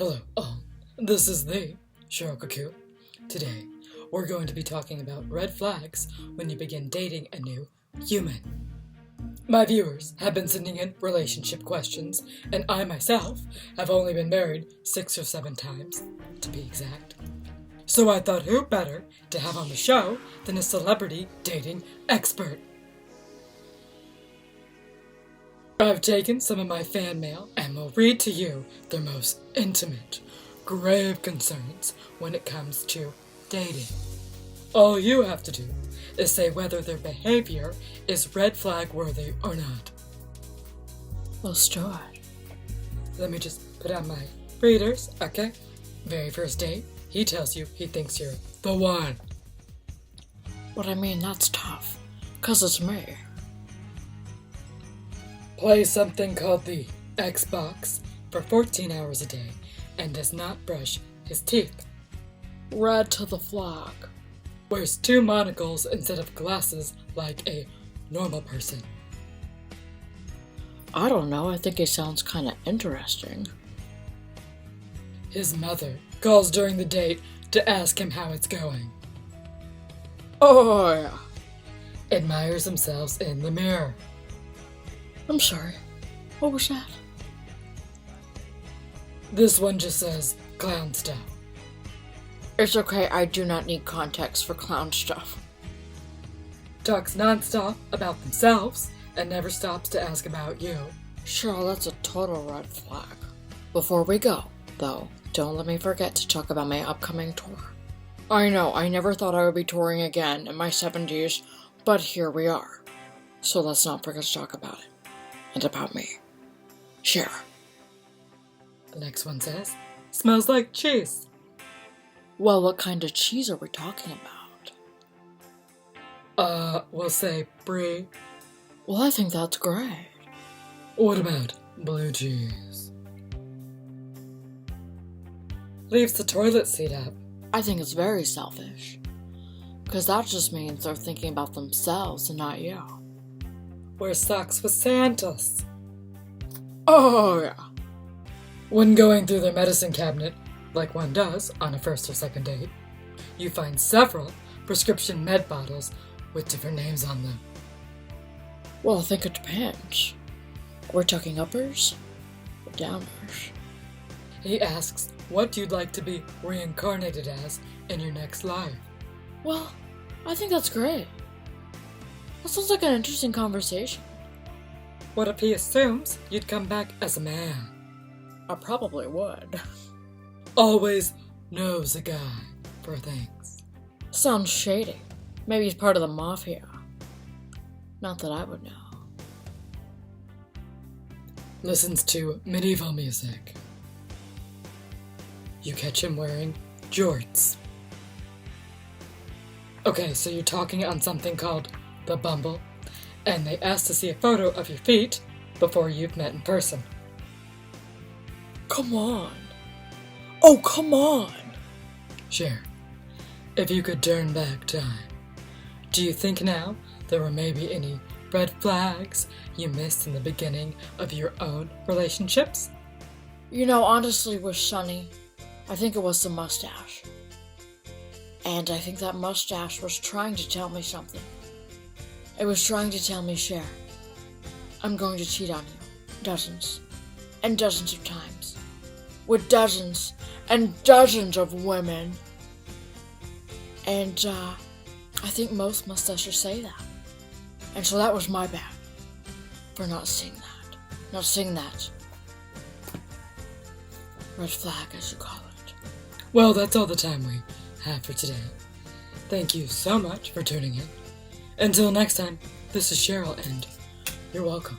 Hello, this is the Sherrill CuCu. Today, we're going to be talking about red flags when you begin dating a new human. My viewers have been sending in relationship questions, and I myself have only been married 6 or 7 times, to be exact. So I thought who better to have on the show than a celebrity dating expert. I've taken some of my fan mail and will read to you their most intimate, grave concerns when it comes to dating. All you have to do is say whether their behavior is red flag worthy or not. Let's do it. Let me just put on my readers, okay? Very first date, he tells you he thinks you're the one. But I mean, that's tough, 'cause it's me. Plays something called the Xbox for 14 hours a day and does not brush his teeth. Red to the flag. Wears 2 monocles instead of glasses like a normal person. I don't know, I think it sounds kinda interesting. His mother calls during the date to ask him how it's going. Oh yeah. Admires themselves in the mirror. I'm sorry. What was that? This one just says clown stuff. It's okay, I do not need context for clown stuff. Talks nonstop about themselves and never stops to ask about you. Sure, that's a total red flag. Before we go, though, don't let me forget to talk about my upcoming tour. I know, I never thought I would be touring again in my 70s, but here we are. So let's not forget to talk about it. And about me. Cher. The next one says, smells like cheese. Well, what kind of cheese are we talking about? We'll say brie. Well, I think that's great. What about blue cheese? Leaves the toilet seat up. I think it's very selfish. 'Cause that just means they're thinking about themselves and not you. Wears socks with Santas. Oh, yeah. When going through their medicine cabinet, like one does on a first or second date, you find several prescription med bottles with different names on them. Well, I think it depends. We're talking uppers or downers? He asks what you'd like to be reincarnated as in your next life. Well, I think that's great. That sounds like an interesting conversation. What if he assumes you'd come back as a man? I probably would. Always knows a guy for things. Sounds shady. Maybe he's part of the mafia. Not that I would know. Listens to medieval music. You catch him wearing jorts. Okay, so you're talking on something called the Bumble, and they ask to see a photo of your feet before you've met in person. Come on. Oh, come on. Cher, if you could turn back time, do you think now there were maybe any red flags you missed in the beginning of your own relationships? You know, honestly, with Sonny, I think it was the mustache. And I think that mustache was trying to tell me something. It was trying to tell me, Cher, I'm going to cheat on you dozens and dozens of times with dozens and dozens of women. And I think most mustaches say that. And so that was my bad for not seeing that. Red flag, as you call it. Well, that's all the time we have for today. Thank you so much for tuning in. Until next time, this is Sherrill, and you're welcome.